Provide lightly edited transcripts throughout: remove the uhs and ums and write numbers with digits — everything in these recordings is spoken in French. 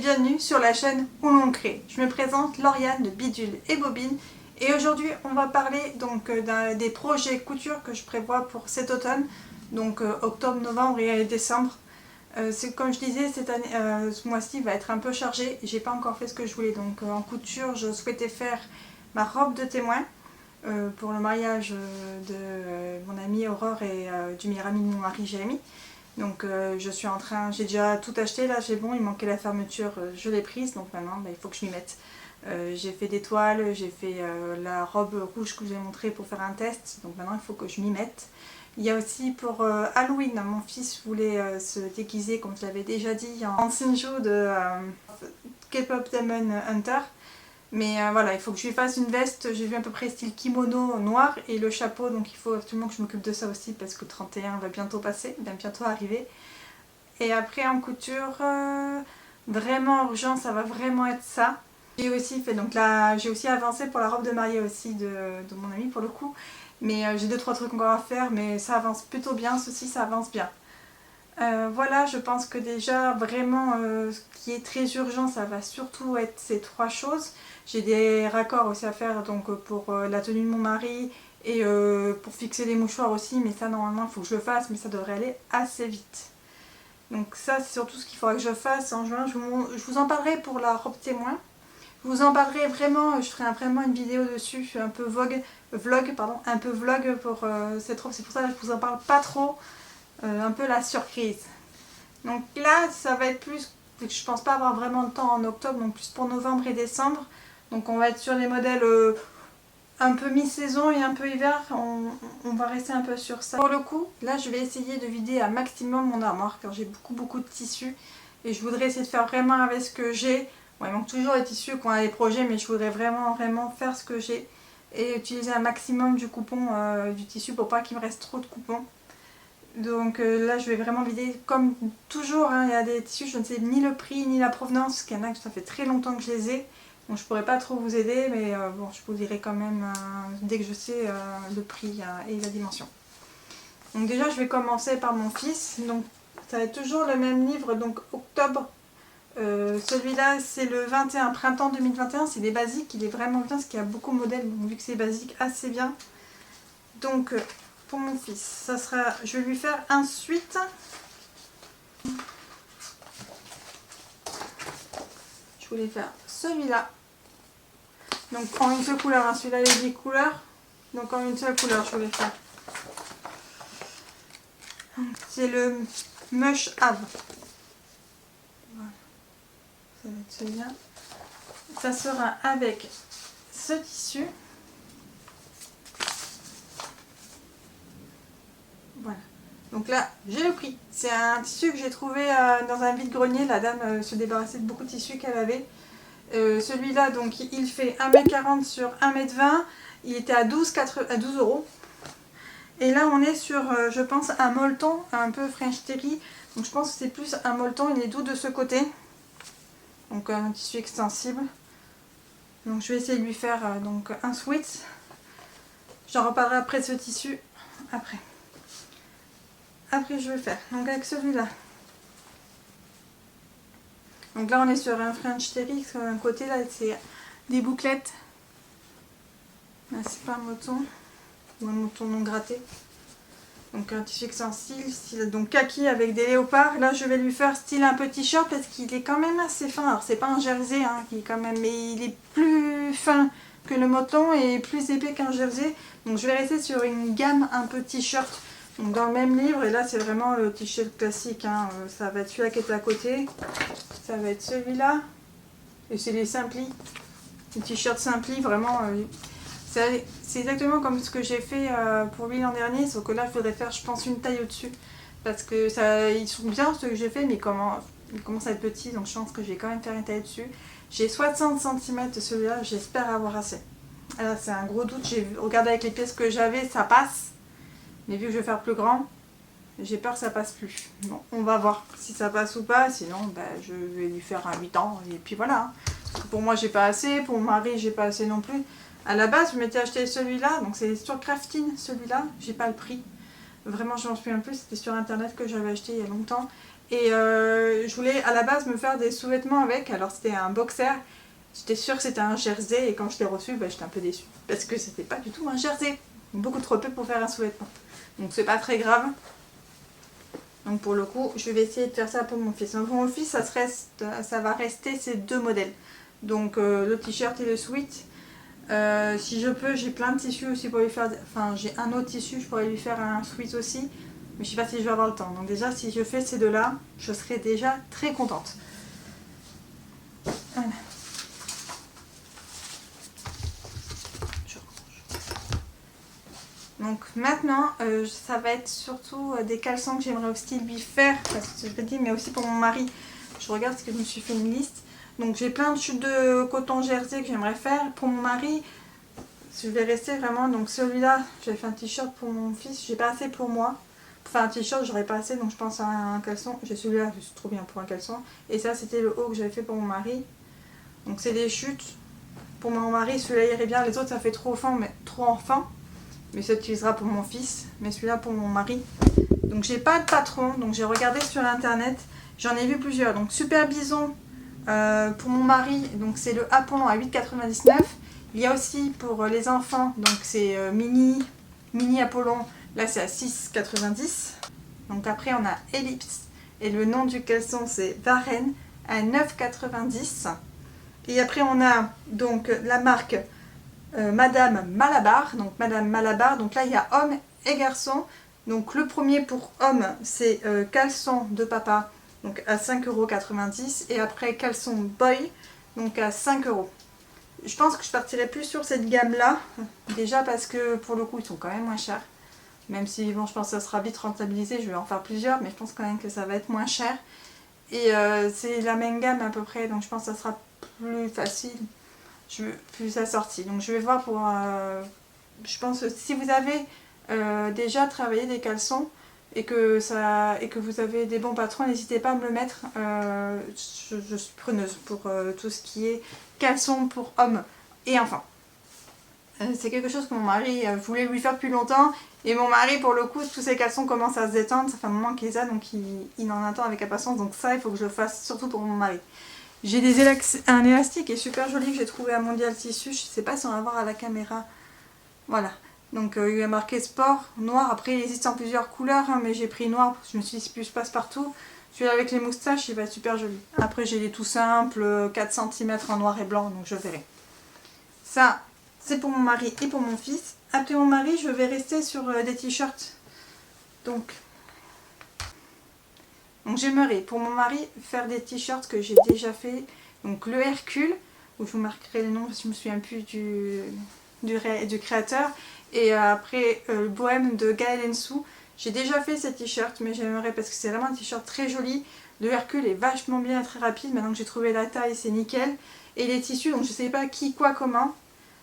bienvenue sur la chaîne Où l'on crée. Je me présente Lauriane de Bidule et Bobine et aujourd'hui on va parler donc des projets couture que je prévois pour cet automne, donc octobre, novembre et décembre. Comme je disais, cette année, ce mois-ci va être un peu chargé, j'ai pas encore fait ce que je voulais, donc en couture je souhaitais faire ma robe de témoin pour le mariage de mon amie Aurore et du meilleur ami de mon mari Jérémy. Donc je suis en train, j'ai déjà tout acheté là, j'ai bon, il manquait la fermeture, je l'ai prise, donc maintenant il faut que je m'y mette. J'ai fait des toiles, j'ai fait la robe rouge que je vous ai montré pour faire un test, donc maintenant il faut que je m'y mette. Il y a aussi pour Halloween, mon fils voulait se déguiser, comme je l'avais déjà dit, en Shinjo de K-pop Demon Hunter. Mais voilà, il faut que je lui fasse une veste, j'ai vu à peu près style kimono noir et le chapeau, donc il faut absolument que je m'occupe de ça aussi parce que le 31 va bientôt passer, il va bientôt arriver. Et après en couture, vraiment urgent, ça va vraiment être ça. J'ai aussi fait, donc là, j'ai aussi avancé pour la robe de mariée aussi de mon ami pour le coup. Mais j'ai 2-3 trucs encore à faire, mais ça avance plutôt bien, ceci ça avance bien. Voilà, je pense que déjà vraiment ce qui est très urgent, ça va surtout être ces 3 choses. J'ai des raccords aussi à faire donc pour la tenue de mon mari et pour fixer les mouchoirs aussi, mais ça normalement il faut que je le fasse, mais ça devrait aller assez vite. Donc ça c'est surtout ce qu'il faudra que je fasse en juin. Je vous en parlerai pour la robe témoin. Je vous en parlerai vraiment, je ferai vraiment une vidéo dessus, un peu vlog pour cette robe. C'est pour ça que je vous en parle pas trop. Un peu la surprise. Donc là ça va être plus, je pense pas avoir vraiment le temps en octobre, donc plus pour novembre et décembre. Donc on va être sur les modèles un peu mi-saison et un peu hiver, on va rester un peu sur ça. Pour le coup, là je vais essayer de vider un maximum mon armoire car j'ai beaucoup de tissus et je voudrais essayer de faire vraiment avec ce que j'ai. Bon, il manque toujours les tissus qu'on a les projets, mais je voudrais vraiment faire ce que j'ai et utiliser un maximum du coupon du tissu pour pas qu'il me reste trop de coupons. Donc là je vais vraiment vider comme toujours, hein, il y a des tissus, je ne sais ni le prix ni la provenance, parce qu'il y en a que ça fait très longtemps que je les ai. Donc je pourrais pas trop vous aider, mais bon, je vous dirai quand même dès que je sais le prix et la dimension. Donc déjà je vais commencer par mon fils, donc ça va être toujours le même livre, donc octobre. Celui-là c'est le 21, printemps 2021, c'est des basiques, il est vraiment bien parce qu'il y a beaucoup de modèles, donc vu que c'est basique, assez bien. Donc pour mon fils, ça sera, je vais lui faire ensuite, je voulais faire celui-là, donc en une seule couleur, hein. Celui-là il est 10 couleurs, donc en une seule couleur je voulais faire. C'est le Mush Have. Voilà. Ça va être celui-là. Ça sera avec ce tissu. Voilà. Donc là, j'ai le prix. C'est un tissu que j'ai trouvé dans un vide-grenier. La dame se débarrassait de beaucoup de tissus qu'elle avait. Celui-là, donc, il fait 1m40 sur 1m20. Il était à 12 €. Et là, on est sur, je pense, un molleton, un peu French Terry. Donc, je pense que c'est plus un molleton. Il est doux de ce côté. Donc, un tissu extensible. Donc, je vais essayer de lui faire donc, un sweat. J'en reparlerai après de ce tissu. Après je vais faire donc avec celui-là. Donc là on est sur un French Terry, sur un côté là c'est des bouclettes. Là c'est pas un mouton ou un mouton non gratté. Donc un tissu extensible, style donc kaki avec des léopards. Là je vais lui faire style un peu t-shirt parce qu'il est quand même assez fin. Alors c'est pas un jersey hein, qui est quand même, mais il est plus fin que le mouton et plus épais qu'un jersey. Donc je vais rester sur une gamme un peu t-shirt. Donc dans le même livre, et là c'est vraiment le t-shirt classique, hein. Ça va être celui-là qui est à côté, ça va être celui-là, et c'est les Simpli, les t-shirts Simpli, vraiment, c'est exactement comme ce que j'ai fait pour lui l'an dernier, sauf que là je voudrais faire je pense une taille au-dessus, parce que ça, ils sont bien ceux que j'ai fait, mais ils commencent à être petits, donc je pense que je vais quand même faire une taille au-dessus. J'ai 60 cm de celui-là, j'espère avoir assez. Là c'est un gros doute, j'ai regardé avec les pièces que j'avais, ça passe. Mais vu que je vais faire plus grand, j'ai peur que ça passe plus. Bon, on va voir si ça passe ou pas. Sinon, bah, je vais lui faire un 8 ans. Et puis voilà. Parce que pour moi, j'ai pas assez. Pour mon mari, j'ai pas assez non plus. À la base, je m'étais acheté celui-là. Donc c'est sur Crafting, celui-là. J'ai pas le prix. Vraiment, je m'en souviens plus. C'était sur internet que j'avais acheté il y a longtemps. Et je voulais à la base me faire des sous-vêtements avec, alors c'était un boxer. J'étais sûre que c'était un jersey et quand je l'ai reçu, bah, j'étais un peu déçue. Parce que c'était pas du tout un jersey. Beaucoup trop peu pour faire un sous-vêtement. Donc c'est pas très grave. Donc pour le coup, je vais essayer de faire ça pour mon fils. Donc pour mon fils, ça va rester ces deux modèles. Donc le t-shirt et le sweat. Si je peux, j'ai plein de tissus aussi pour lui faire... Enfin, j'ai un autre tissu, je pourrais lui faire un sweat aussi. Mais je sais pas si je vais avoir le temps. Donc déjà, si je fais ces deux-là, je serai déjà très contente. Voilà. Donc maintenant, ça va être surtout des caleçons que j'aimerais aussi lui faire, parce que je l'ai dit, mais aussi pour mon mari. Je regarde parce que je me suis fait une liste. Donc j'ai plein de chutes de coton jersey que j'aimerais faire. Pour mon mari, je vais rester vraiment, donc celui-là, j'avais fait un t-shirt pour mon fils, j'ai pas assez pour moi. Pour faire un t-shirt, j'aurais pas assez, donc je pense à un caleçon. J'ai celui-là, c'est trop bien pour un caleçon. Et ça, c'était le haut que j'avais fait pour mon mari. Donc c'est des chutes. Pour mon mari, celui-là irait bien. Les autres, ça fait trop enfant. Mais ça utilisera pour mon fils, mais celui-là pour mon mari. Donc j'ai pas de patron, donc j'ai regardé sur internet, j'en ai vu plusieurs. Donc Super Bison pour mon mari, donc c'est le Apollon à 8,99. Il y a aussi pour les enfants, donc c'est mini Apollon, là c'est à 6,90. Donc après on a Ellipse et le nom du caleçon c'est Varenne à 9,90. Et après on a donc la marque Madame Malabar, donc là il y a homme et garçon. Donc le premier pour homme c'est caleçon de papa, donc à 5,90 € et après caleçon boy, donc à 5 €. Je pense que je partirai plus sur cette gamme là, déjà parce que pour le coup ils sont quand même moins chers. Même si bon je pense que ça sera vite rentabilisé, je vais en faire plusieurs, mais je pense quand même que ça va être moins cher. Et c'est la même gamme à peu près, donc je pense que ça sera plus facile. Plus assorti. Donc je vais voir pour... je pense que si vous avez déjà travaillé des caleçons et que vous avez des bons patrons, n'hésitez pas à me le mettre. Je suis preneuse pour tout ce qui est caleçons pour hommes et enfants. C'est quelque chose que mon mari voulait lui faire depuis longtemps. Et mon mari, pour le coup, tous ses caleçons commencent à se détendre. Ça fait un moment qu'il les a, donc il en attend avec impatience. Donc ça, il faut que je le fasse, surtout pour mon mari. J'ai un élastique qui est super joli que j'ai trouvé à Mondial Tissu. Je sais pas si on va voir à la caméra. Voilà. Donc il y a marqué sport, noir. Après il existe en plusieurs couleurs, hein, mais j'ai pris noir parce que je me suis dit c'est plus passe-partout. Celui-là avec les moustaches, il va être super joli. Après j'ai les tout simples, 4 cm en noir et blanc, donc je verrai. Ça, c'est pour mon mari et pour mon fils. Après mon mari, je vais rester sur des t-shirts. Donc j'aimerais pour mon mari faire des t-shirts que j'ai déjà fait. Donc le Hercule, où je vous marquerai le nom parce que je me souviens plus du créateur. Et après le Bohème de Gaël Hensou. J'ai déjà fait ces t-shirts, mais j'aimerais parce que c'est vraiment un t-shirt très joli. Le Hercule est vachement bien et très rapide. Maintenant que j'ai trouvé la taille, c'est nickel. Et les tissus, donc je sais pas qui, quoi, comment.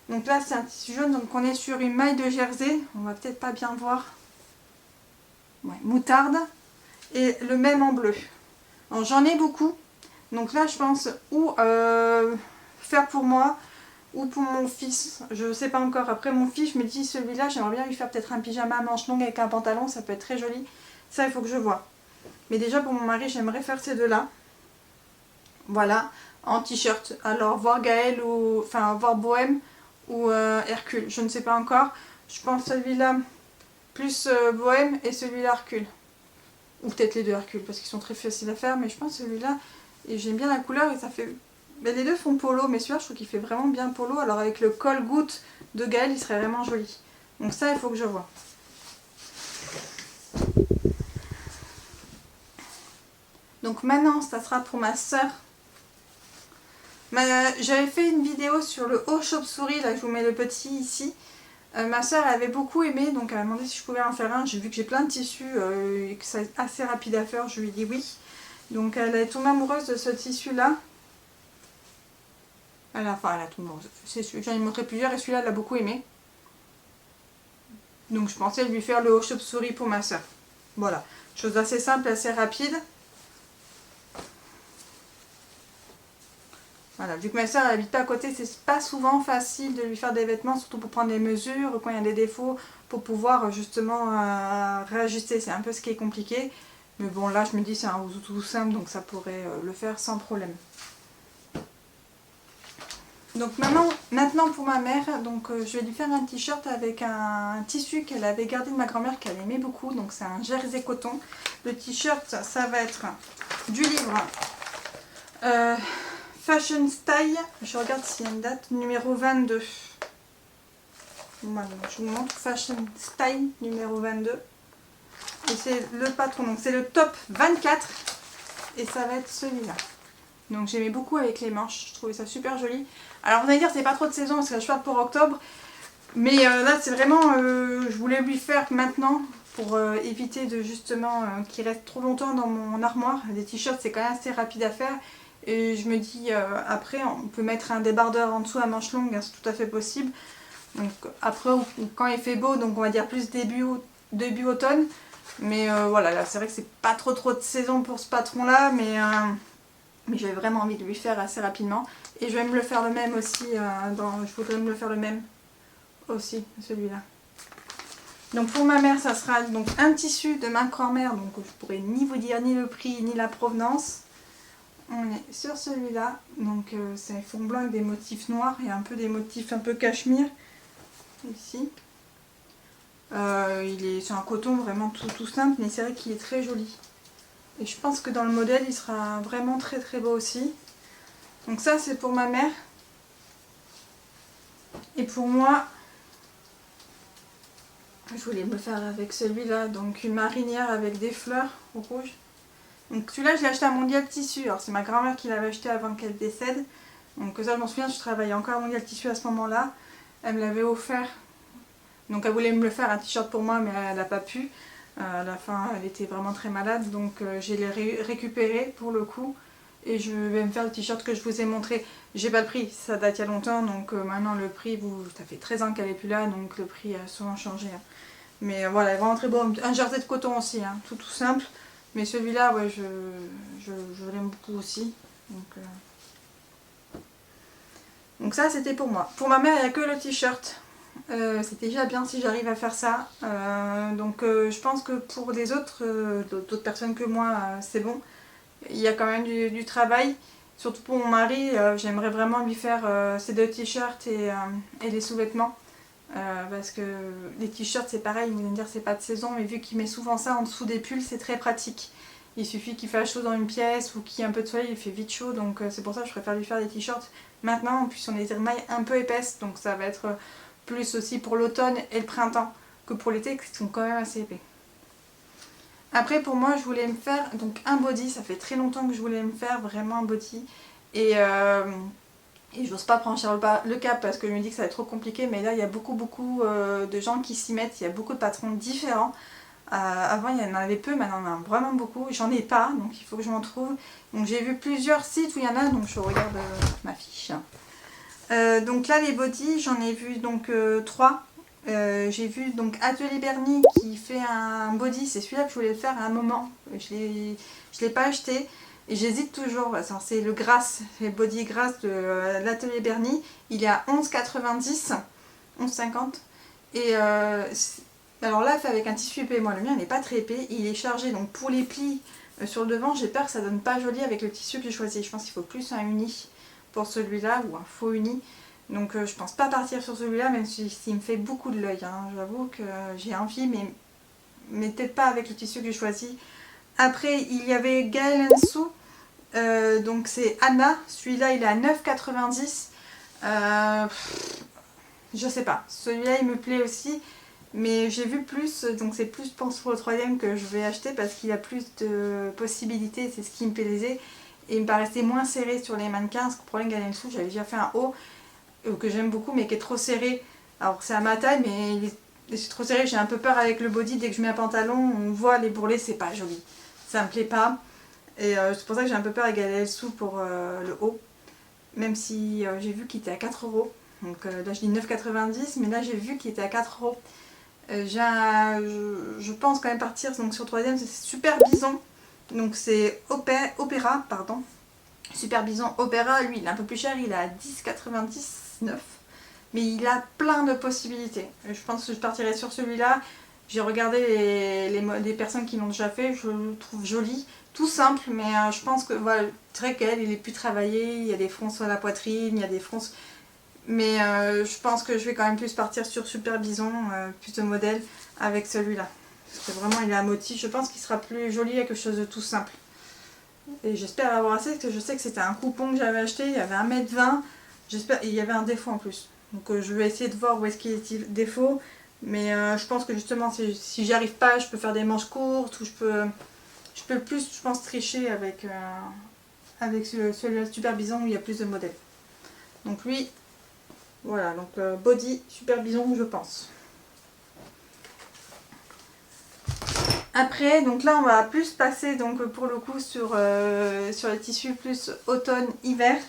Donc là c'est un tissu jaune, donc on est sur une maille de jersey. On va peut-être pas bien voir. Ouais, moutarde. Et le même en bleu. J'en ai beaucoup. Donc là je pense ou faire pour moi ou pour mon fils. Je sais pas encore. Après mon fils, je me dis celui-là j'aimerais bien lui faire peut-être un pyjama à manches longues avec un pantalon. Ça peut être très joli. Ça il faut que je vois. Mais déjà pour mon mari j'aimerais faire ces deux-là. Voilà. En t-shirt. Alors voir Gaël ou... Enfin voir Bohème ou Hercule. Je ne sais pas encore. Je pense celui-là plus Bohème et celui-là Hercule. Ou peut-être les deux Hercule parce qu'ils sont très faciles à faire. Mais je pense celui-là, et j'aime bien la couleur et ça fait... Mais les deux font polo, mais celui-là je trouve qu'il fait vraiment bien polo. Alors avec le col goutte de Gaël, il serait vraiment joli. Donc ça il faut que je vois. Donc maintenant ça sera pour ma soeur. J'avais fait une vidéo sur le haut chauve-souris, là je vous mets le petit ici. Ma soeur avait beaucoup aimé, donc elle m'a demandé si je pouvais en faire un. J'ai vu que j'ai plein de tissus et que c'est assez rapide à faire, je lui ai dit oui. Donc elle est tombée amoureuse de ce tissu là. Elle a tombé amoureuse. J'en ai montré plusieurs et celui-là elle a beaucoup aimé. Donc je pensais lui faire le haut chauve-souris pour ma soeur. Voilà, chose assez simple, assez rapide. Voilà, vu que ma soeur n'habite pas à côté, c'est pas souvent facile de lui faire des vêtements, surtout pour prendre des mesures, quand il y a des défauts, pour pouvoir justement réajuster. C'est un peu ce qui est compliqué. Mais bon, là, je me dis c'est un ouzou tout simple, donc ça pourrait le faire sans problème. Donc maintenant pour ma mère, donc je vais lui faire un t-shirt avec un tissu qu'elle avait gardé de ma grand-mère qu'elle aimait beaucoup. Donc c'est un jersey coton. Le t-shirt, ça va être du livre Fashion Style. Je regarde s'il y a une date, numéro 22. Voilà, je vous montre Fashion Style numéro 22. Et c'est le patron, donc c'est le top 24. Et ça va être celui-là. Donc j'aimais beaucoup avec les manches, je trouvais ça super joli. Alors vous allez dire c'est pas trop de saison parce que je parle pour octobre. Mais là c'est vraiment, je voulais lui faire maintenant pour éviter de justement qu'il reste trop longtemps dans mon armoire. Des t-shirts c'est quand même assez rapide à faire. Et je me dis après on peut mettre un débardeur en dessous à manches longues, hein, c'est tout à fait possible. Donc après quand il fait beau, donc on va dire plus début automne. Mais voilà, là c'est vrai que c'est pas trop de saison pour ce patron là, mais j'avais vraiment envie de lui faire assez rapidement. Et je vais me le faire le même aussi, je voudrais me le faire le même aussi, celui-là. Donc pour ma mère, ça sera donc un tissu de ma grand-mère, donc je pourrais ni vous dire ni le prix ni la provenance. On est sur celui-là, donc c'est fond blanc avec des motifs noirs et un peu des motifs un peu cachemire, ici. C'est un coton vraiment tout simple, mais c'est vrai qu'il est très joli. Et je pense que dans le modèle, il sera vraiment très beau aussi. Donc ça, c'est pour ma mère. Et pour moi, je voulais me faire avec celui-là. Donc une marinière avec des fleurs rouges. Donc celui-là, je l'ai acheté à Mondial Tissu. Alors c'est ma grand-mère qui l'avait acheté avant qu'elle décède. Donc ça, je m'en souviens, je travaillais encore à Mondial Tissu à ce moment-là. Elle me l'avait offert. Donc elle voulait me le faire un t-shirt pour moi, mais elle n'a pas pu. À la fin, elle était vraiment très malade. Donc j'ai les récupéré pour le coup. Et je vais me faire le t-shirt que je vous ai montré. J'ai pas le prix, ça date il y a longtemps, donc maintenant le prix, ça fait 13 ans qu'elle est plus là, donc le prix a souvent changé. Hein. Mais voilà, vraiment très beau. Un jersey de coton aussi, hein, tout simple. Mais celui-là, ouais, je l'aime beaucoup aussi. Donc ça, c'était pour moi. Pour ma mère, il n'y a que le t-shirt. C'est déjà bien si j'arrive à faire ça. Je pense que pour les d'autres personnes que moi, c'est bon. Il y a quand même du travail, surtout pour mon mari, j'aimerais vraiment lui faire ces deux t-shirts et les sous-vêtements. Parce que les t-shirts c'est pareil, vous allez me dire c'est pas de saison, mais vu qu'il met souvent ça en dessous des pulls, c'est très pratique. Il suffit qu'il fasse chaud dans une pièce ou qu'il y ait un peu de soleil, il fait vite chaud, donc c'est pour ça que je préfère lui faire des t-shirts maintenant. En plus on a des mailles un peu épaisses, donc ça va être plus aussi pour l'automne et le printemps que pour l'été, qui sont quand même assez épais. Après pour moi je voulais me faire donc un body, ça fait très longtemps que je voulais me faire vraiment un body et j'ose pas franchir le cap parce que je me dis que ça va être trop compliqué, mais là il y a beaucoup de gens qui s'y mettent, il y a beaucoup de patrons différents. Avant il y en avait peu, maintenant il y en a vraiment beaucoup, j'en ai pas donc il faut que je m'en trouve. Donc j'ai vu plusieurs sites où il y en a, donc je regarde ma fiche. Donc là les body j'en ai vu donc 3. J'ai vu donc Atelier Bernie qui fait un body, c'est celui-là que je voulais faire à un moment, je l'ai pas acheté et j'hésite toujours. C'est le Grasse, le body Grasse de l'Atelier Bernie, il est à 11,90, 11,50 et alors là fait avec un tissu épais, moi le mien n'est pas très épais, il est chargé donc pour les plis sur le devant j'ai peur que ça donne pas joli avec le tissu que j'ai choisi, je pense qu'il faut plus un uni pour celui-là ou un faux uni. Donc je pense pas partir sur celui-là, même s'il me fait beaucoup de l'œil. Hein. J'avoue que j'ai envie, mais peut-être pas avec le tissu que j'ai choisi. Après, il y avait Gaël Nsou, donc c'est Anna. Celui-là, il est à 9,90. Je sais pas. Celui-là, il me plaît aussi. Mais j'ai vu plus, donc c'est plus je pense pour le troisième que je vais acheter parce qu'il a plus de possibilités. C'est ce qui me plaisait. Et il me paraissait moins serré sur les mannequins. Parce que pour le Gaël Nsou, j'avais déjà fait un haut. Que j'aime beaucoup mais qui est trop serré. Alors c'est à ma taille mais c'est trop serré, j'ai un peu peur avec le body, dès que je mets un pantalon on voit les bourrelets, c'est pas joli, ça me plaît pas et c'est pour ça que j'ai un peu peur avec les sous pour le haut, même si j'ai vu qu'il était à 4 €. Donc là je dis 9,90 mais là j'ai vu qu'il était à 4 €. Je pense quand même partir donc sur le troisième, c'est Super Bison, donc c'est Opéra pardon. Super Bison Opéra, lui il est un peu plus cher, il est à 10,99, mais il a plein de possibilités. Je pense que je partirai sur celui-là. J'ai regardé les personnes qui l'ont déjà fait, je le trouve joli, tout simple, mais je pense que voilà, très qu'elle, il est plus travaillé, il y a des fronces sur la poitrine, il y a des fronces, mais je pense que je vais quand même plus partir sur Super Bison, plus de modèles avec celui-là. Parce que vraiment il a un motif, je pense qu'il sera plus joli avec quelque chose de tout simple. Et j'espère avoir assez, parce que je sais que c'était un coupon que j'avais acheté, il y avait 1,20 m, j'espère, il y avait un défaut en plus. Donc je vais essayer de voir où est-ce qu'il est le défaut. Mais je pense que justement si j'y arrive pas, je peux faire des manches courtes ou je peux plus, je pense, tricher avec celui-là Super Bison où il y a plus de modèles. Donc lui, voilà, donc body Super Bison je pense. Après, donc là on va plus passer donc pour le coup sur les tissus plus automne-hiver.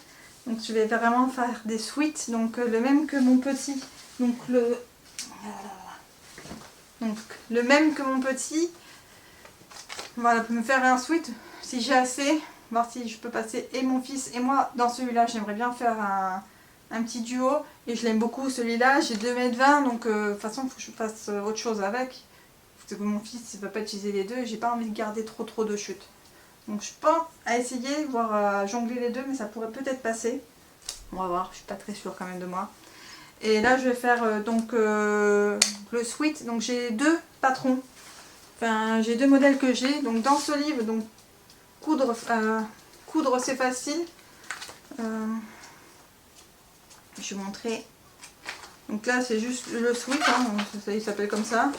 Donc je vais vraiment faire des sweats, donc le même que mon petit, donc le même que mon petit. Voilà, pour me faire un sweat, si j'ai assez, voir si je peux passer et mon fils et moi dans celui-là. J'aimerais bien faire un petit duo et je l'aime beaucoup celui-là. J'ai 2,20 m, donc de toute façon il faut que je fasse autre chose avec. Parce que mon fils ne va pas utiliser les deux et j'ai pas envie de garder trop de chutes. Donc je pense à essayer, voire à jongler les deux, mais ça pourrait peut-être passer. On va voir, je suis pas très sûre quand même de moi. Et là je vais faire donc le sweat. Donc j'ai deux patrons. Enfin, j'ai deux modèles que j'ai. Donc dans ce livre, donc coudre c'est facile. Je vais montrer. Donc là c'est juste le sweat, hein, il s'appelle comme ça.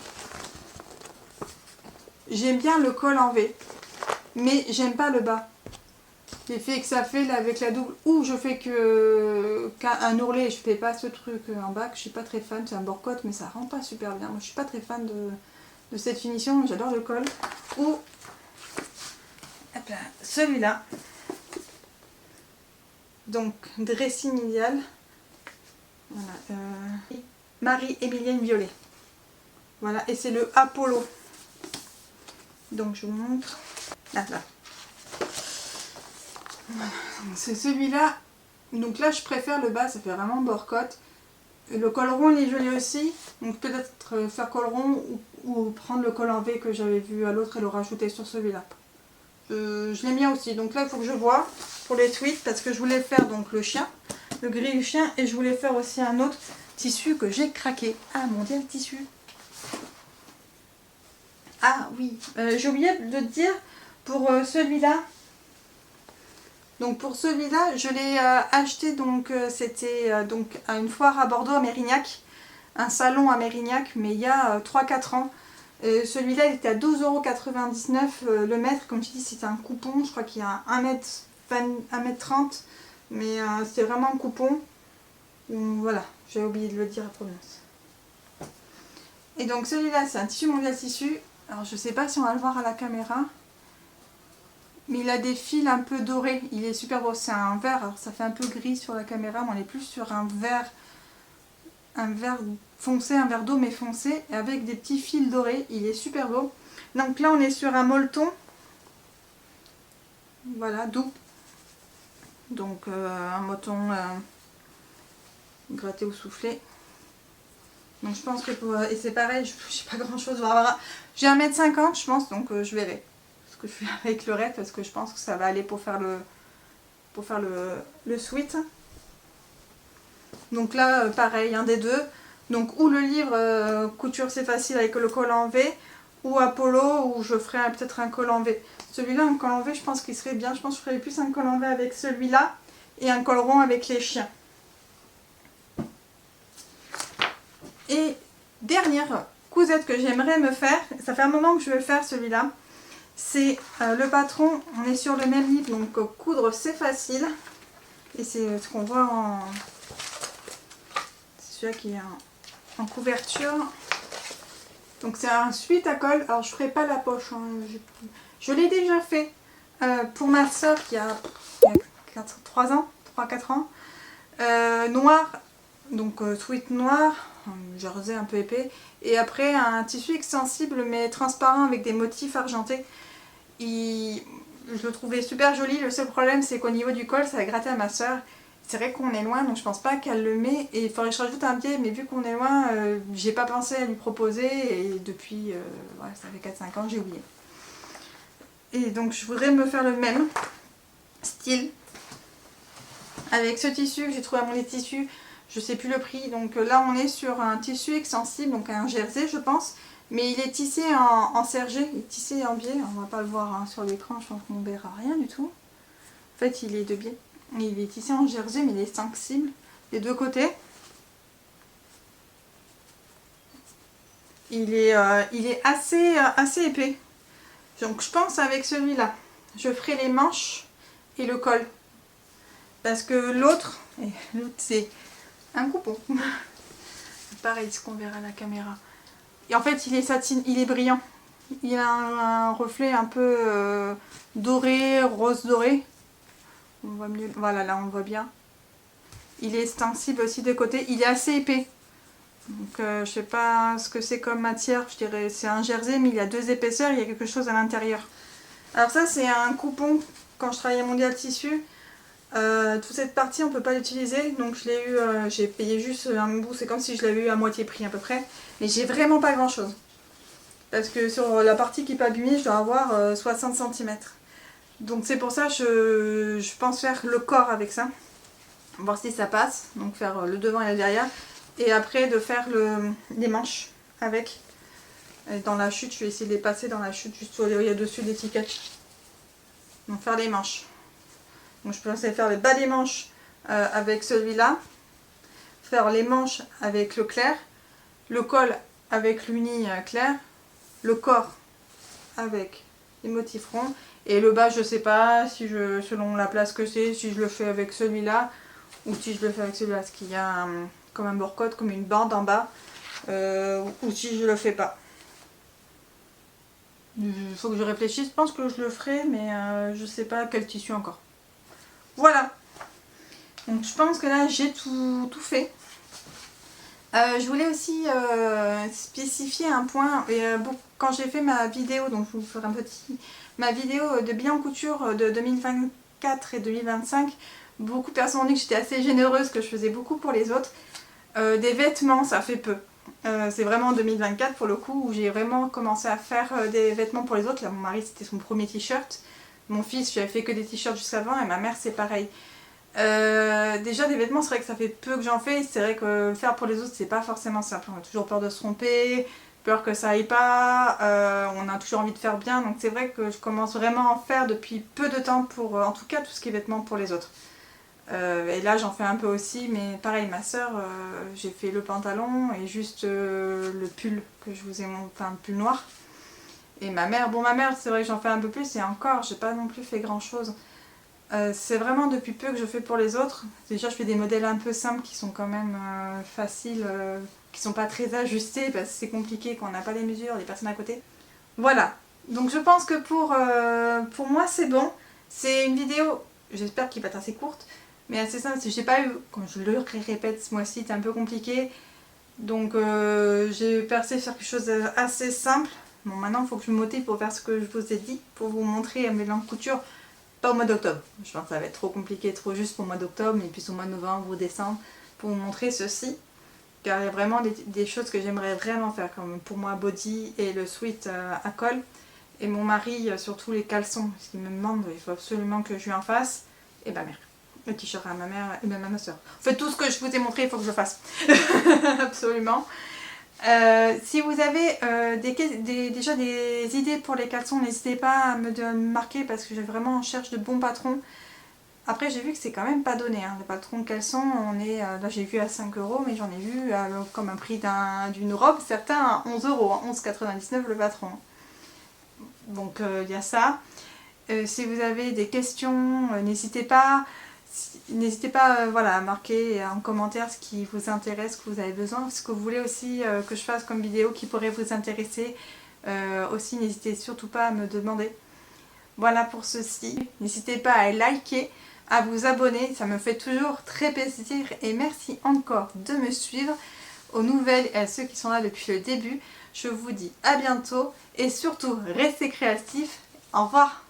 J'aime bien le col en V, mais j'aime pas le bas. L'effet que ça fait là avec la double, ou je fais qu'un ourlet, je fais pas ce truc en bas, que je suis pas très fan. C'est un bord-côte, mais ça rend pas super bien. Moi je suis pas très fan de cette finition, j'adore le col. Ou celui-là, donc dressing idéal, voilà, Marie-Émilienne Violet, voilà, et c'est le Apollo. Donc je vous montre, là. Voilà. C'est celui-là, donc là je préfère le bas, ça fait vraiment bord-côte. Le col rond il est joli aussi, donc peut-être faire col rond ou prendre le col en V que j'avais vu à l'autre et le rajouter sur celui-là. Je l'aime bien aussi, donc là il faut que je vois pour les tweets parce que je voulais faire donc le chien, le gris du chien, et je voulais faire aussi un autre tissu que j'ai craqué. Ah mon dieu, le tissu. Ah oui, j'ai oublié de te dire pour celui-là. Donc pour celui-là, je l'ai acheté, donc c'était donc à une foire à Bordeaux, à Mérignac, un salon à Mérignac, mais il y a 3-4 ans. Celui-là, il était à 12,99 € le mètre. Comme tu dis, c'était un coupon. Je crois qu'il y a 1,30 m, mais c'est vraiment un coupon. Voilà, j'ai oublié de le dire à provenance. Et donc celui-là, c'est un tissu mondial tissu. Alors je sais pas si on va le voir à la caméra, mais il a des fils un peu dorés. Il est super beau. C'est un vert. Alors ça fait un peu gris sur la caméra, mais on est plus sur un vert foncé, un vert d'eau mais foncé, avec des petits fils dorés. Il est super beau. Donc là on est sur un molleton, voilà, doux, donc un molleton gratté ou soufflé. Donc je pense que et c'est pareil, je n'ai pas grand chose, j'ai 1,50 m je pense, donc je verrai ce que je fais avec le reste, parce que je pense que ça va aller pour faire le sweat. Donc là pareil, un des deux. Donc ou le livre couture c'est facile avec le col en V, ou Apollo où je ferai peut-être un col en V. Celui-là, un col en V, je pense qu'il serait bien. Je pense que je ferais plus un col en V avec celui-là et un col rond avec les chiens. Et dernière cousette que j'aimerais me faire, ça fait un moment que je veux faire celui-là, c'est le patron. On est sur le même livre, donc coudre c'est facile. Et c'est ce qu'on voit en... C'est celui-là qui est en couverture. Donc c'est un suite à col. Alors je ferai pas la poche, hein. Je l'ai déjà fait pour ma soeur qui a 3 ans, 3-4 ans. Noir, donc sweat noir, jersey un peu épais. Et après un tissu extensible mais transparent avec des motifs argentés. Je le trouvais super joli. Le seul problème c'est qu'au niveau du col ça a gratté à ma soeur. C'est vrai qu'on est loin, donc je pense pas qu'elle le met. Et il faudrait que je rajoute un biais, mais vu qu'on est loin, j'ai pas pensé à lui proposer. Et depuis, ouais, ça fait 4-5 ans que j'ai oublié. Et donc je voudrais me faire le même style. Avec ce tissu que j'ai trouvé à mon tissu, je sais plus le prix. Donc là on est sur un tissu extensible, donc un jersey je pense. Mais il est tissé en sergé, il est tissé en biais. On va pas le voir hein, sur l'écran, je pense qu'on ne verra rien du tout. En fait il est de biais. Il est tissé en jersey, mais il est extensible des deux côtés. Il est assez épais. Donc je pense avec celui-là, je ferai les manches et le col. Parce que l'autre c'est un coupon. Pareil, ce qu'on verra à la caméra. Et en fait, il est satine, il est brillant. Il a un reflet un peu doré, rose doré. On voit mieux. Voilà, là on le voit bien. Il est extensible aussi de côté. Il est assez épais. Donc je sais pas ce que c'est comme matière. Je dirais c'est un jersey, mais il y a 2 épaisseurs. Il y a quelque chose à l'intérieur. Alors ça, c'est un coupon quand je travaillais Mondial Tissu. Toute cette partie on peut pas l'utiliser, donc je l'ai eu, j'ai payé juste un bout, c'est comme si je l'avais eu à moitié prix à peu près, mais j'ai vraiment pas grand chose parce que sur la partie qui n'est pas abîmée je dois avoir 60 cm, donc c'est pour ça que je pense faire le corps avec ça, voir si ça passe, donc faire le devant et le derrière, et après de faire les manches avec, et dans la chute je vais essayer de les passer dans la chute juste où il y a dessus l'étiquette, donc faire les manches. Donc je peux essayer de faire les bas des manches avec celui-là, faire les manches avec le clair, le col avec l'uni clair, le corps avec les motifs ronds, et le bas je sais pas si selon la place que c'est, si je le fais avec celui-là ou si je le fais avec celui-là, parce qu'il y a comme un bord-côte, comme une bande en bas, ou si je le fais pas. Il faut que je réfléchisse, je pense que je le ferai, mais je sais pas quel tissu encore. Voilà, donc je pense que là j'ai tout fait. Je voulais aussi spécifier un point, et, bon, quand j'ai fait ma vidéo, donc je vous ferai ma vidéo de bilan couture de 2024 et 2025, beaucoup de personnes ont dit que j'étais assez généreuse, que je faisais beaucoup pour les autres. Des vêtements, ça fait peu. C'est vraiment en 2024 pour le coup où j'ai vraiment commencé à faire des vêtements pour les autres. Là mon mari c'était son premier t-shirt. Mon fils, je lui avais fait que des t-shirts juste avant, et ma mère c'est pareil. Déjà des vêtements, c'est vrai que ça fait peu que j'en fais. C'est vrai que faire pour les autres c'est pas forcément simple. On a toujours peur de se tromper, peur que ça aille pas, on a toujours envie de faire bien. Donc c'est vrai que je commence vraiment à en faire depuis peu de temps pour en tout cas tout ce qui est vêtements pour les autres. Et là j'en fais un peu aussi, mais pareil ma soeur, j'ai fait le pantalon et juste le pull que je vous ai montré, enfin le pull noir. Et ma mère, bon ma mère c'est vrai que j'en fais un peu plus, et encore j'ai pas non plus fait grand chose. C'est vraiment depuis peu que je fais pour les autres. Déjà je fais des modèles un peu simples qui sont quand même faciles, qui sont pas très ajustés parce que c'est compliqué quand on n'a pas les mesures, les personnes à côté. Voilà, donc je pense que pour moi c'est bon. C'est une vidéo, j'espère qu'il va être assez courte, mais assez simple. J'ai pas eu, comme je le répète ce mois-ci, c'est un peu compliqué. Donc j'ai percé faire quelque chose d'assez simple. Bon maintenant il faut que je me motive pour faire ce que je vous ai dit, pour vous montrer mes langues couture. Pas au mois d'octobre, je pense que ça va être trop compliqué, trop juste pour le mois d'octobre, mais plus au mois de novembre ou décembre pour vous montrer ceci. Car il y a vraiment des choses que j'aimerais vraiment faire, comme pour moi body et le sweat à col. Et mon mari surtout les caleçons, parce qu'il me demande, il faut absolument que je lui en fasse. Et ma mère, le t-shirt à ma mère et même à ma soeur. En fait tout ce que je vous ai montré il faut que je le fasse. Absolument. Si vous avez déjà des idées pour les caleçons, n'hésitez pas à me marquer parce que j'ai vraiment en cherche de bons patrons. Après j'ai vu que c'est quand même pas donné, hein. Les patrons de caleçons, on est, là j'ai vu à 5 €, mais j'en ai vu comme un prix d'une robe, certains à 11 €, hein, 11,99 € le patron. Donc il y a ça. Si vous avez des questions, n'hésitez pas. N'hésitez pas voilà, à marquer en commentaire ce qui vous intéresse, ce que vous avez besoin, ce que vous voulez aussi que je fasse comme vidéo qui pourrait vous intéresser. Aussi, n'hésitez surtout pas à me demander. Voilà pour ceci. N'hésitez pas à liker, à vous abonner, ça me fait toujours très plaisir. Et merci encore de me suivre. Aux nouvelles et à ceux qui sont là depuis le début, je vous dis à bientôt. Et surtout, restez créatifs. Au revoir.